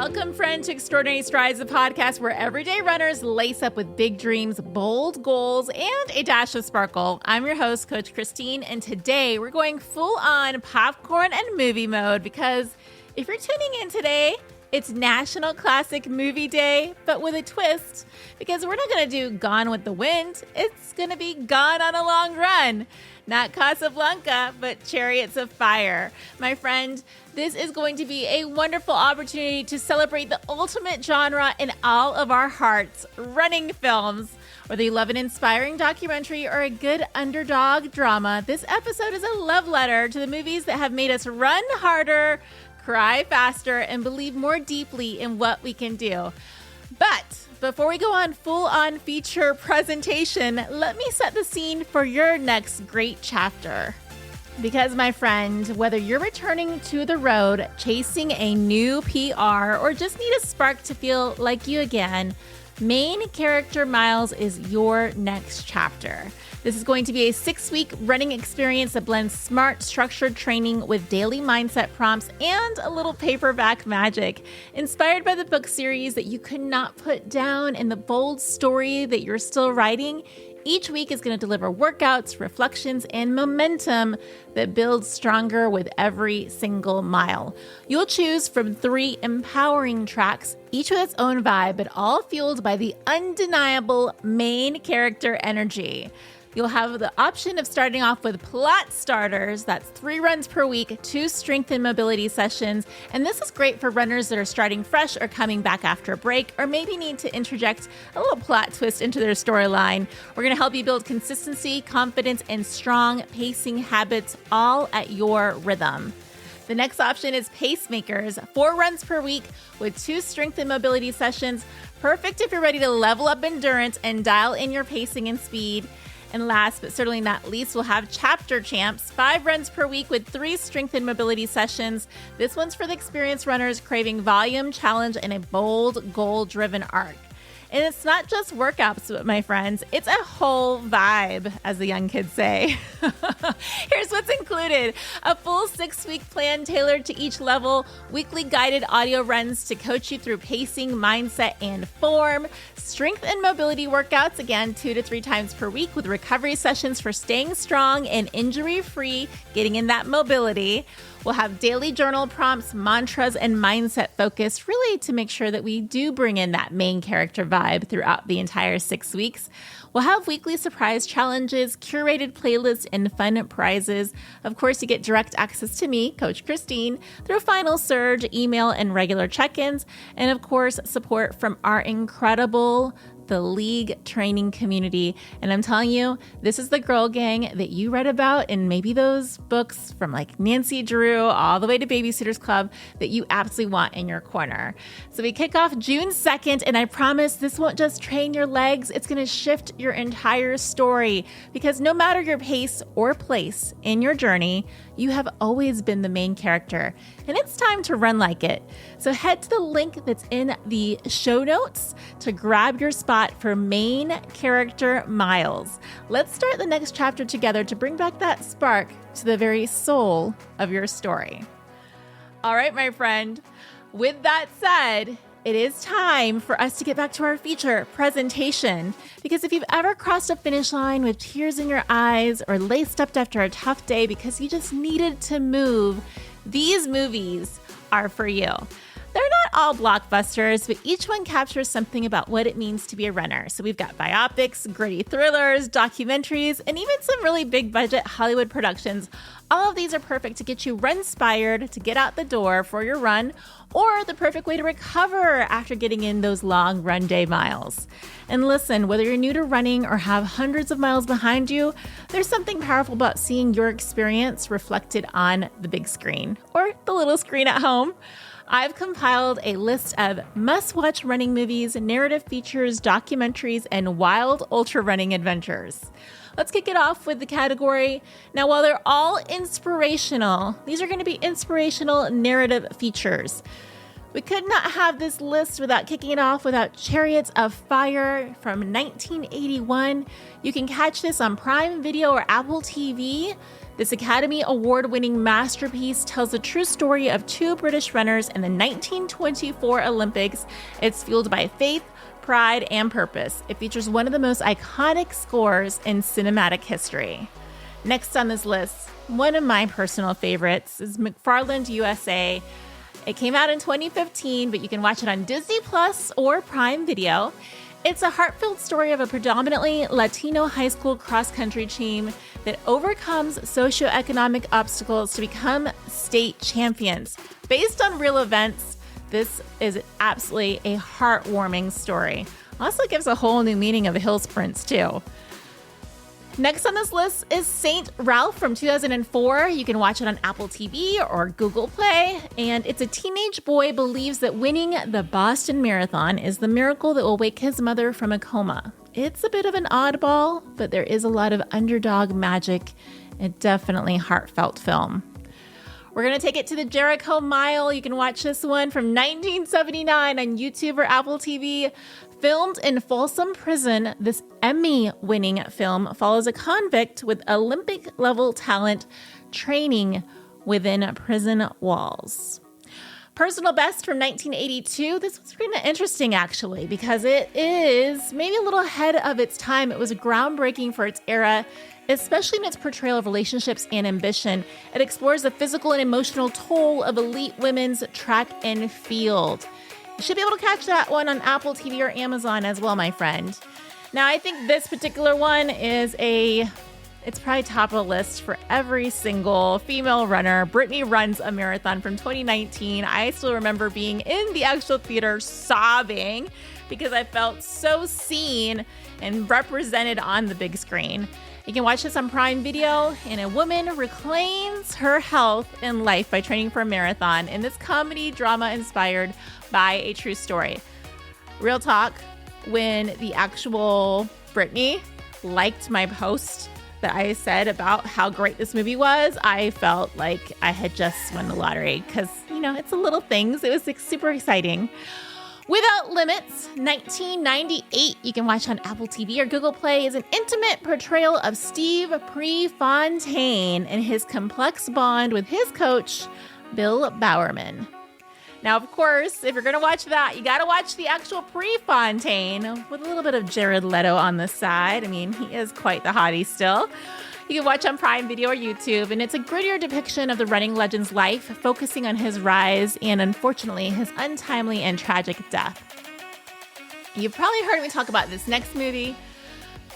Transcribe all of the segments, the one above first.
Welcome, friend, to Extraordinary Strides, the podcast where everyday runners lace up with big dreams, bold goals, and a dash of sparkle. I'm your host, Coach Christine, and today we're going full on popcorn and movie mode because if you're tuning in today, it's National Classic Movie Day, but with a twist, because we're not going to do Gone with the Wind. It's going to be Gone on a Long Run. Not Casablanca, but Chariots of Fire. My friend, this is going to be a wonderful opportunity to celebrate the ultimate genre in all of our hearts, running films. Whether you love an inspiring documentary or a good underdog drama, this episode is a love letter to the movies that have made us run harder, cry faster, and believe more deeply in what we can do. But before we go on full-on feature presentation, let me set the scene for your next great chapter. Because, my friend, whether you're returning to the road, chasing a new PR, or just need a spark to feel like you again, Main Character Miles is your next chapter. This is going to be a 6-week running experience that blends smart, structured training with daily mindset prompts and a little paperback magic. Inspired by the book series that you could not put down and the bold story that you're still writing, each week is going to deliver workouts, reflections, and momentum that builds stronger with every single mile. You'll choose from 3 empowering tracks, each with its own vibe, but all fueled by the undeniable main character energy. You'll have the option of starting off with plot starters. That's 3 runs per week, 2 strength and mobility sessions. And this is great for runners that are starting fresh or coming back after a break, or maybe need to interject a little plot twist into their storyline. We're going to help you build consistency, confidence, and strong pacing habits all at your rhythm. The next option is pacemakers, 4 runs per week with 2 strength and mobility sessions. Perfect if you're ready to level up endurance and dial in your pacing and speed. And last but certainly not least, we'll have Chapter Champs, 5 runs per week with 3 strength and mobility sessions. This one's for the experienced runners craving volume, challenge, and a bold, goal-driven arc. And it's not just workouts, my friends. It's a whole vibe, as the young kids say. Here's what's included. A full 6-week plan tailored to each level, weekly guided audio runs to coach you through pacing, mindset, and form, strength and mobility workouts, again, 2 to 3 times per week with recovery sessions for staying strong and injury-free, getting in that mobility. We'll have daily journal prompts, mantras, and mindset focus, really to make sure that we do bring in that main character vibe throughout the entire 6 weeks. We'll have weekly surprise challenges, curated playlists, and fun prizes. Of course, you get direct access to me, Coach Christine, through Final Surge, email, and regular check-ins. And of course, support from our incredible the League training community. And I'm telling you, this is the girl gang that you read about in maybe those books from like Nancy Drew all the way to Babysitter's Club that you absolutely want in your corner. So we kick off June 2nd, and I promise this won't just train your legs, it's going to shift your entire story, because no matter your pace or place in your journey, you have always been the main character, and it's time to run like it. So head to the link that's in the show notes to grab your spot for Main Character Miles. Let's start the next chapter together to bring back that spark to the very soul of your story. All right, my friend, with that said, it is time for us to get back to our feature presentation, because if you've ever crossed a finish line with tears in your eyes or laced up after a tough day because you just needed to move, these movies are for you. They're not all blockbusters, but each one captures something about what it means to be a runner. So we've got biopics, gritty thrillers, documentaries, and even some really big budget Hollywood productions. All of these are perfect to get you run-inspired to get out the door for your run, or the perfect way to recover after getting in those long run day miles. And listen, whether you're new to running or have hundreds of miles behind you, there's something powerful about seeing your experience reflected on the big screen or the little screen at home. I've compiled a list of must-watch running movies, narrative features, documentaries, and wild ultra running adventures. Let's kick it off with the category. Now, while they're all inspirational, these are going to be inspirational narrative features. We could not have this list without kicking it off without Chariots of Fire from 1981. You can catch this on Prime Video or Apple TV. This Academy Award-winning masterpiece tells the true story of two British runners in the 1924 Olympics. It's fueled by faith, pride, and purpose. It features one of the most iconic scores in cinematic history. Next on this list, one of my personal favorites is McFarland USA. It came out in 2015, but you can watch it on Disney Plus or Prime Video. It's a heartfelt story of a predominantly Latino high school cross-country team that overcomes socioeconomic obstacles to become state champions. Based on real events, this is absolutely a heartwarming story. Also gives a whole new meaning of hill sprints, too. Next on this list is Saint Ralph from 2004. You can watch it on Apple TV or Google Play. And it's a teenage boy believes that winning the Boston Marathon is the miracle that will wake his mother from a coma. It's a bit of an oddball, but there is a lot of underdog magic and definitely heartfelt film. We're going to take it to the Jericho Mile. You can watch this one from 1979 on YouTube or Apple TV. Filmed in Folsom Prison, this Emmy-winning film follows a convict with Olympic-level talent training within prison walls. Personal best from 1982. This was kind of interesting, actually, because it is maybe a little ahead of its time. It was groundbreaking for its era, especially in its portrayal of relationships and ambition. It explores the physical and emotional toll of elite women's track and field. You should be able to catch that one on Apple TV or Amazon as well, my friend. Now, I think this particular one is it's probably top of the list for every single female runner. Brittany Runs a Marathon from 2019. I still remember being in the actual theater sobbing because I felt so seen and represented on the big screen. You can watch this on Prime Video, and a woman reclaims her health and life by training for a marathon in this comedy drama inspired by a true story. Real talk, when the actual Brittany liked my post that I said about how great this movie was, I felt like I had just won the lottery because, it's the little things. It was super exciting. Without Limits, 1998, you can watch on Apple TV or Google Play, is an intimate portrayal of Steve Prefontaine and his complex bond with his coach, Bill Bowerman. Now, of course, if you're going to watch that, you got to watch the actual Prefontaine with a little bit of Jared Leto on the side. I mean, he is quite the hottie still. You can watch on Prime Video or YouTube, and it's a grittier depiction of the running legend's life, focusing on his rise and, unfortunately, his untimely and tragic death. You've probably heard me talk about this next movie,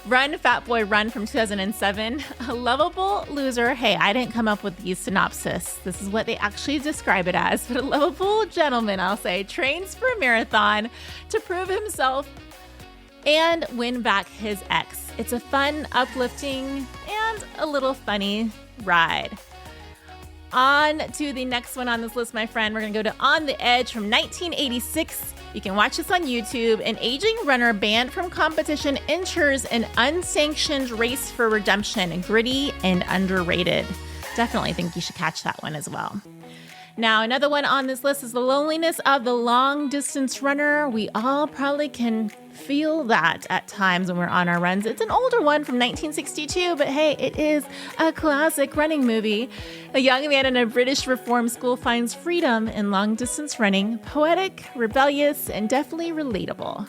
Run, Fat Boy, Run from 2007. A lovable loser. Hey, I didn't come up with the synopsis. This is what they actually describe it as. But a lovable gentleman, I'll say, trains for a marathon to prove himself and win back his ex. It's a fun, uplifting, and a little funny ride. On to the next one on this list, my friend. We're going to go to On the Edge from 1986. You can watch this on YouTube. An aging runner banned from competition enters an unsanctioned race for redemption. Gritty and underrated. Definitely think you should catch that one as well. Now, another one on this list is The Loneliness of the Long-Distance Runner. We all probably can feel that at times when we're on our runs. It's an older one from 1962, but hey, it is a classic running movie. A young man in a British reform school finds freedom in long-distance running. Poetic, rebellious, and definitely relatable.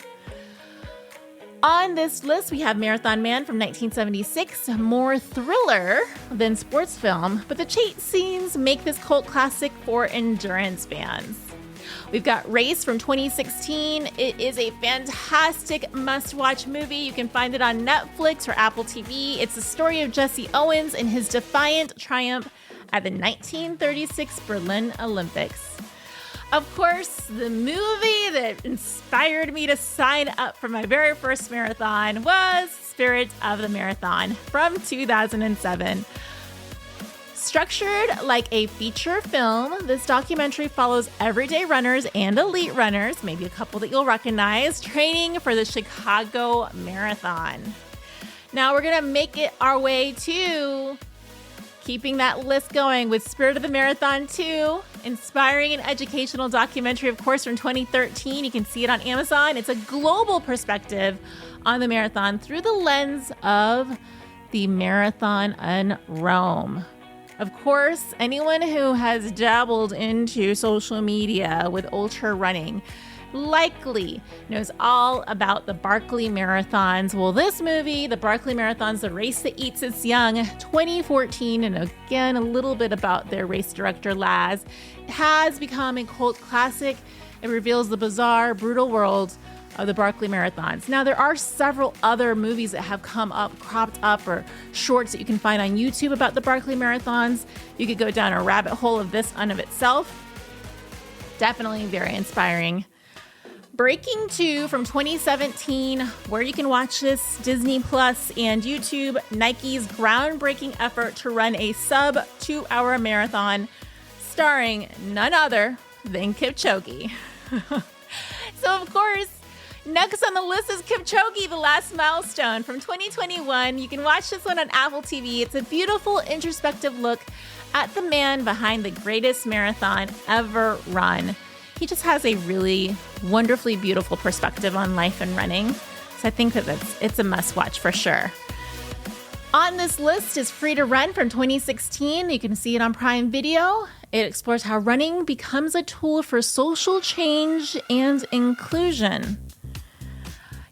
On this list, we have Marathon Man from 1976, more thriller than sports film, but the chase scenes make this cult classic for endurance fans. We've got Race from 2016. It is a fantastic must-watch movie. You can find it on Netflix or Apple TV. It's the story of Jesse Owens and his defiant triumph at the 1936 Berlin Olympics. Of course, the movie that inspired me to sign up for my very first marathon was Spirit of the Marathon from 2007. Structured like a feature film, this documentary follows everyday runners and elite runners, maybe a couple that you'll recognize, training for the Chicago Marathon. Now we're going to make it our way to keeping that list going with Spirit of the Marathon 2, inspiring and educational documentary, of course, from 2013. You can see it on Amazon. It's a global perspective on the marathon through the lens of the marathon in Rome. Of course, anyone who has dabbled into social media with ultra running likely knows all about the Barkley Marathons. Well, this movie, the Barkley Marathons, The Race That Eats Its Young, 2014, and again, a little bit about their race director, Laz, has become a cult classic. It reveals the bizarre, brutal world of the Barkley Marathons. Now, there are several other movies that have come up, cropped up, or shorts that you can find on YouTube about the Barkley Marathons. You could go down a rabbit hole of this unto itself. Definitely very inspiring. Breaking 2 from 2017, where you can watch this, Disney Plus and YouTube, Nike's groundbreaking effort to run a sub 2-hour marathon starring none other than Kipchoge. So, of course, next on the list is Kipchoge, The Last Milestone from 2021. You can watch this one on Apple TV. It's a beautiful, introspective look at the man behind the greatest marathon ever run. He just has a really wonderfully beautiful perspective on life and running. So I think that it's a must watch for sure. On this list is Free to Run from 2016. You can see it on Prime Video. It explores how running becomes a tool for social change and inclusion.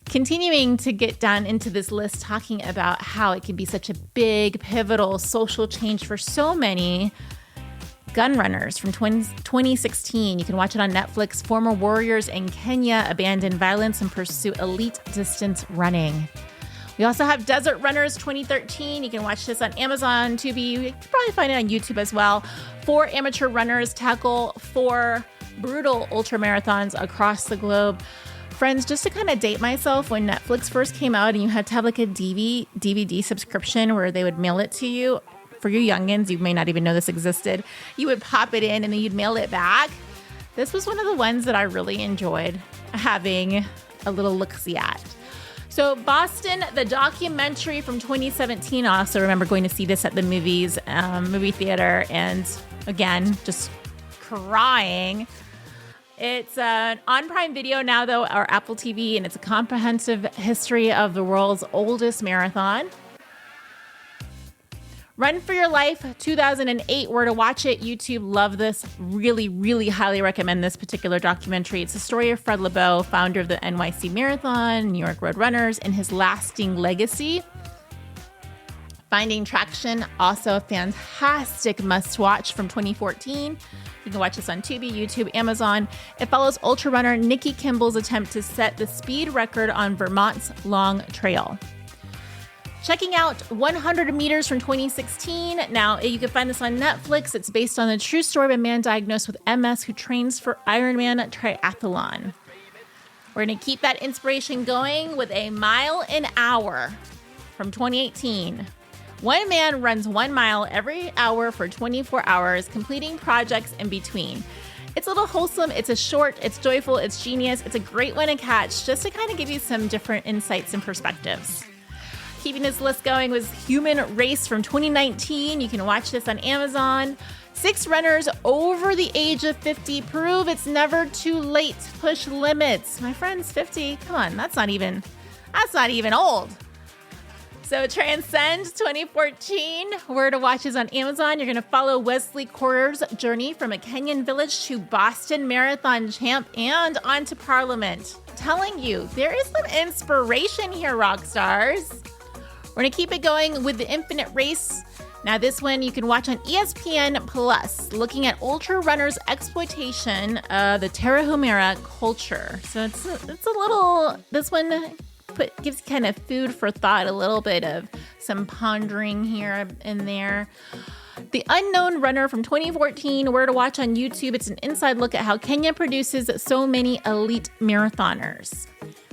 Continuing to get down into this list, talking about how it can be such a big, pivotal social change for so many. Gun Runners from 2016. You can watch it on Netflix. Former warriors in Kenya abandon violence and pursue elite distance running. We also have Desert Runners 2013. You can watch this on Amazon, Tubi. You can probably find it on YouTube as well. 4 amateur runners tackle 4 brutal ultramarathons across the globe. Friends, just to kind of date myself, when Netflix first came out and you had to have like a DVD subscription where they would mail it to you, for you youngins, you may not even know this existed. You would pop it in and then you'd mail it back. This was one of the ones that I really enjoyed having a little look-see at. So Boston, the documentary from 2017. I also remember going to see this at the movie theater, and again, just crying. It's on Prime Video now, though, or Apple TV, and it's a comprehensive history of the world's oldest marathon. Run for Your Life, 2008, where to watch it. YouTube, love this. Really, really highly recommend this particular documentary. It's the story of Fred Lebow, founder of the NYC Marathon, New York Road Runners, and his lasting legacy. Finding Traction, also a fantastic must-watch from 2014. You can watch this on Tubi, YouTube, Amazon. It follows ultra runner Nikki Kimball's attempt to set the speed record on Vermont's Long Trail. Checking out 100 meters from 2016. Now, you can find this on Netflix. It's based on the true story of a man diagnosed with MS who trains for Ironman triathlon. We're going to keep that inspiration going with a mile an hour from 2018. One man runs 1 mile every hour for 24 hours, completing projects in between. It's a little wholesome, it's a short, it's joyful, it's genius. It's a great one to catch just to kind of give you some different insights and perspectives. Keeping this list going was Human Race from 2019. You can watch this on Amazon. 6 runners over the age of 50 prove it's never too late to push limits. My friends, 50, come on, that's not even old. So Transcend 2014, where to watch is on Amazon. You're going to follow Wesley Correr's journey from a Kenyan village to Boston Marathon champ and onto Parliament. I'm telling you, there is some inspiration here, rock stars. We're going to keep it going with the Infinite Race. Now, this one you can watch on ESPN Plus, looking at ultra runners' exploitation of the Tarahumara culture. So it's a little, this one gives kind of food for thought, a little bit of some pondering here and there. The Unknown Runner from 2014, where to watch on YouTube. It's an inside look at how Kenya produces so many elite marathoners.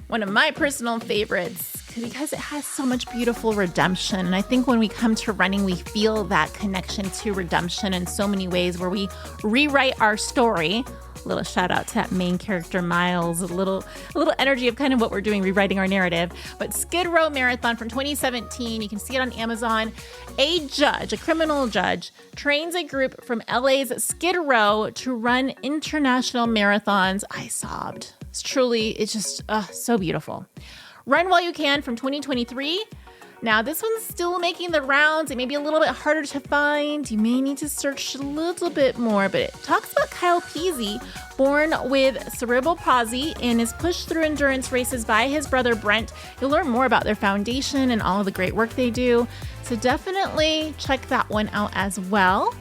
One of my personal favorites, because it has so much beautiful redemption. And I think when we come to running, we feel that connection to redemption in so many ways, where we rewrite our story. A little shout out to that main character, Miles, a little energy of kind of what we're doing, rewriting our narrative. But Skid Row Marathon from 2017, you can see it on Amazon. A criminal judge, trains a group from LA's Skid Row to run international marathons. I sobbed. It's just so beautiful. Run While You Can from 2023. Now, this one's still making the rounds. It may be a little bit harder to find. You may need to search a little bit more, but it talks about Kyle Peasy, born with cerebral palsy and is pushed through endurance races by his brother Brent. You'll learn more about their foundation and all of the great work they do. So definitely check that one out as well.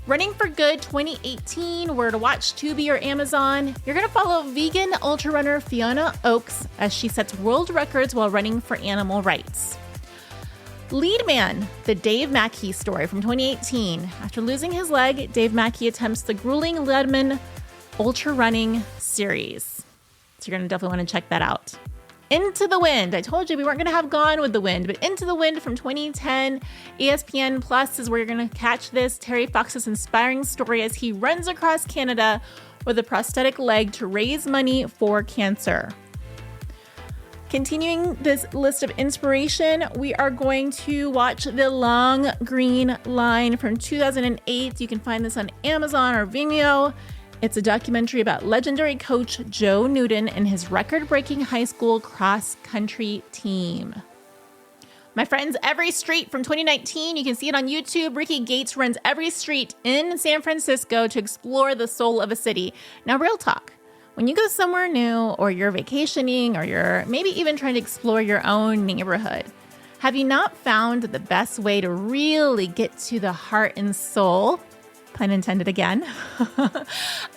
Running for Good 2018, where to watch Tubi or Amazon. You're going to follow vegan ultra runner Fiona Oakes as she sets world records while running for animal rights. Lead Man, the Dave Mackey story from 2018. After losing his leg, Dave Mackey attempts the grueling Leadman ultra running series. So you're going to definitely want to check that out. Into the Wind. I told you we weren't going to have Gone with the Wind, but Into the Wind from 2010. ESPN Plus is where you're going to catch this. Terry Fox's inspiring story as he runs across Canada with a prosthetic leg to raise money for cancer. Continuing this list of inspiration, we are going to watch The Long Green Line from 2008. You can find this on Amazon or Vimeo. It's a documentary about legendary coach Joe Newton and his record-breaking high school cross-country team. My Friends, Every Street from 2019. You can see it on YouTube. Ricky Gates runs every street in San Francisco to explore the soul of a city. Now, real talk. When you go somewhere new, or you're vacationing, or you're maybe even trying to explore your own neighborhood, have you not found that the best way to really get to the heart and soul, pun intended again,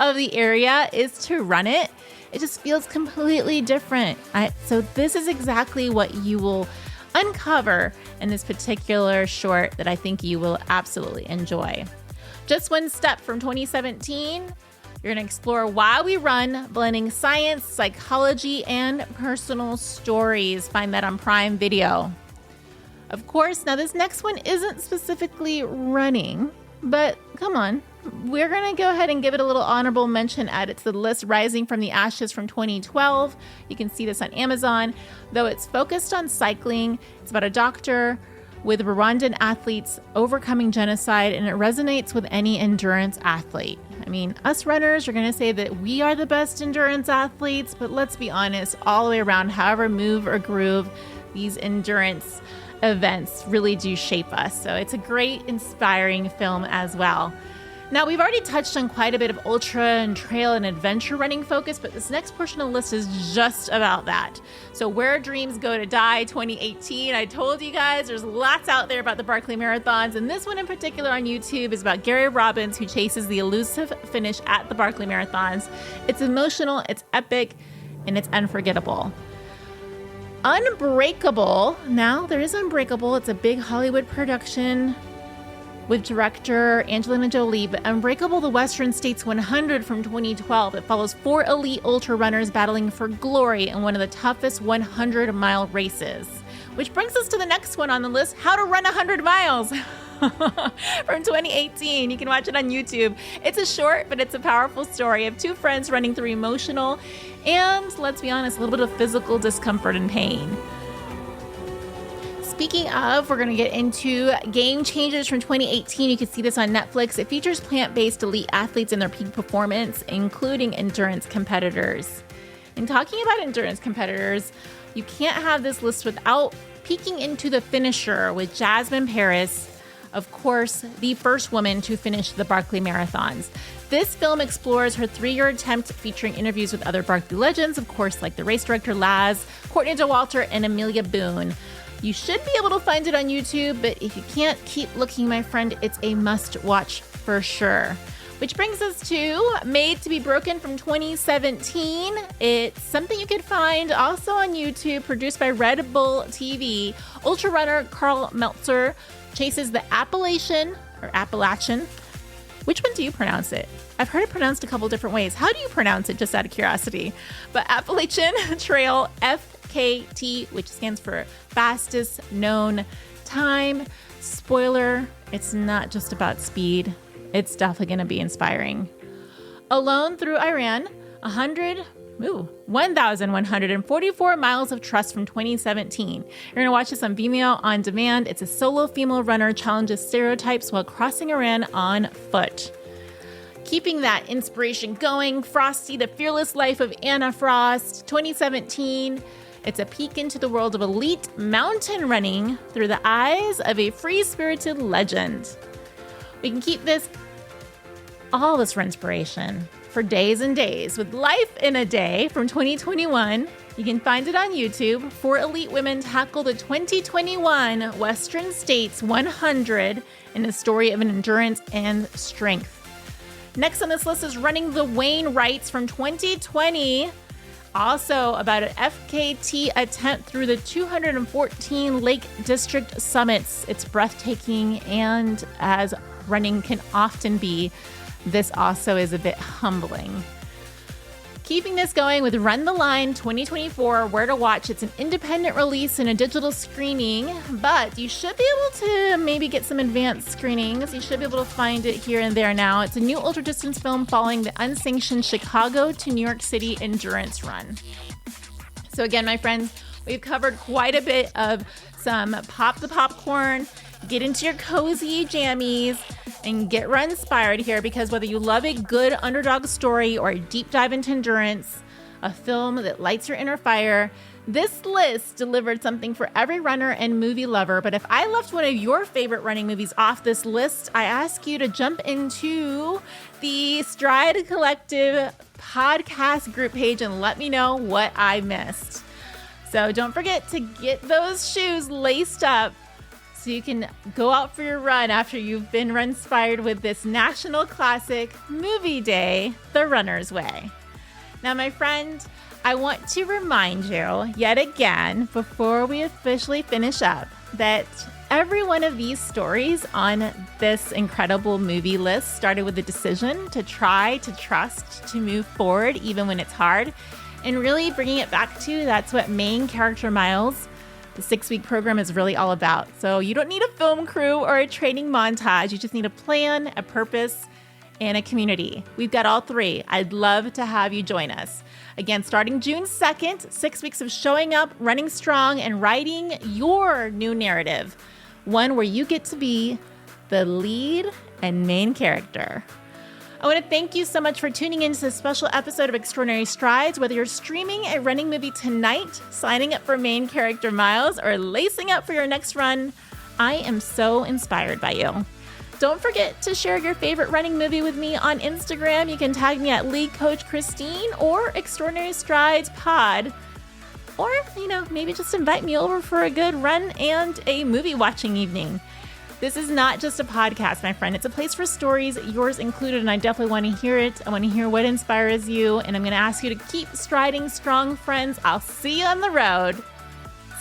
of the area is to run it? It just feels completely different. So this is exactly what you will uncover in this particular short that I think you will absolutely enjoy. Just One Step from 2017. You're going to explore why we run, blending science, psychology, and personal stories. Find that on Prime Video. Of course, now this next one isn't specifically running, but come on. We're going to go ahead and give it a little honorable mention added to the list. Rising from the Ashes from 2012. You can see this on Amazon. Though it's focused on cycling, it's about a doctor with Rwandan athletes overcoming genocide, and it resonates with any endurance athlete. I mean, us runners are going to say that we are the best endurance athletes, but let's be honest, all the way around, however move or groove, these endurance events really do shape us. So it's a great, inspiring film as well. Now, we've already touched on quite a bit of ultra and trail and adventure running focus, but this next portion of the list is just about that. So Where Dreams Go to Die 2018. I told you guys there's lots out there about the Barkley Marathons, and this one in particular on YouTube is about Gary Robbins, who chases the elusive finish at the Barkley Marathons. It's emotional, it's epic, and it's unforgettable. Unbreakable. Now, there is Unbreakable. It's a big Hollywood production with director Angelina Jolie, but Unbreakable, the Western States 100 from 2012. It follows 4 elite ultra runners battling for glory in one of the toughest 100-mile races. Which brings us to the next one on the list, How to Run 100 Miles from 2018. You can watch it on YouTube. It's a short, but it's a powerful story of 2 friends running through emotional and, let's be honest, a little bit of physical discomfort and pain. Speaking of, we're going to get into Game Changers from 2018. You can see this on Netflix. It features plant-based elite athletes in their peak performance, including endurance competitors. In talking about endurance competitors, you can't have this list without peeking into the finisher with Jasmine Paris, of course, the first woman to finish the Barkley Marathons. This film explores her 3-year attempt, featuring interviews with other Barkley legends, of course, like the race director Laz, Courtney DeWalter, and Amelia Boone. You should be able to find it on YouTube, but if you can't, keep looking, my friend. It's a must-watch for sure. Which brings us to Made to be Broken from 2017. It's something you could find also on YouTube, produced by Red Bull TV. Ultra runner Carl Meltzer chases the Appalachian. Which one do you pronounce it? I've heard it pronounced a couple different ways. How do you pronounce it, just out of curiosity? But Appalachian Trail FKT, which stands for fastest known time. Spoiler, it's not just about speed. It's definitely going to be inspiring. Alone Through Iran, 1,144 miles of trust from 2017. You're going to watch this on Vimeo on demand. It's a solo female runner challenges stereotypes while crossing Iran on foot. Keeping that inspiration going, Frosty, The Fearless Life of Anna Frost, 2017. It's a peek into the world of elite mountain running through the eyes of a free-spirited legend. We can keep all this for inspiration for days and days with Life in a Day from 2021. You can find it on YouTube. 4 elite women tackle the 2021 Western States 100 in a story of endurance and strength. Next on this list is Running the Wainwrights from 2020. Also about an FKT attempt through the 214 Lake District summits. It's breathtaking, and as running can often be, this also is a bit humbling. Keeping this going with Run the Line 2024, Where to Watch. It's an independent release and a digital screening, but you should be able to maybe get some advanced screenings. You should be able to find it here and there now. It's a new ultra-distance film following the unsanctioned Chicago to New York City endurance run. So again, my friends, we've covered quite a bit of some pop the popcorn, get into your cozy jammies, and get run inspired here, because whether you love a good underdog story or a deep dive into endurance, a film that lights your inner fire, this list delivered something for every runner and movie lover. But if I left one of your favorite running movies off this list, I ask you to jump into the Stride Collective podcast group page and let me know what I missed. So don't forget to get those shoes laced up so you can go out for your run after you've been run-inspired with this national classic movie day, The Runner's Way. Now, my friend, I want to remind you yet again, before we officially finish up, that every one of these stories on this incredible movie list started with a decision to try to trust, to move forward even when it's hard, and really bringing it back to that's what main character miles, the 6-week program, is really all about. So you don't need a film crew or a training montage. You just need a plan, a purpose, and a community. We've got all 3. I'd love to have you join us. Again, starting June 2nd, 6 weeks of showing up, running strong, and writing your new narrative. One where you get to be the lead and main character. I want to thank you so much for tuning into this special episode of Extraordinary Strides. Whether you're streaming a running movie tonight, signing up for main character miles, or lacing up for your next run, I am so inspired by you. Don't forget to share your favorite running movie with me on Instagram. You can tag me at Lead Coach Christine or Extraordinary Strides Pod. Or, maybe just invite me over for a good run and a movie watching evening. This is not just a podcast, my friend. It's a place for stories, yours included, and I definitely want to hear it. I want to hear what inspires you, and I'm going to ask you to keep striding strong, friends. I'll see you on the road.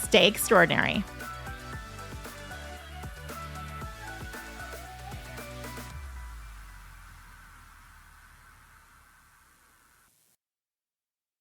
Stay extraordinary.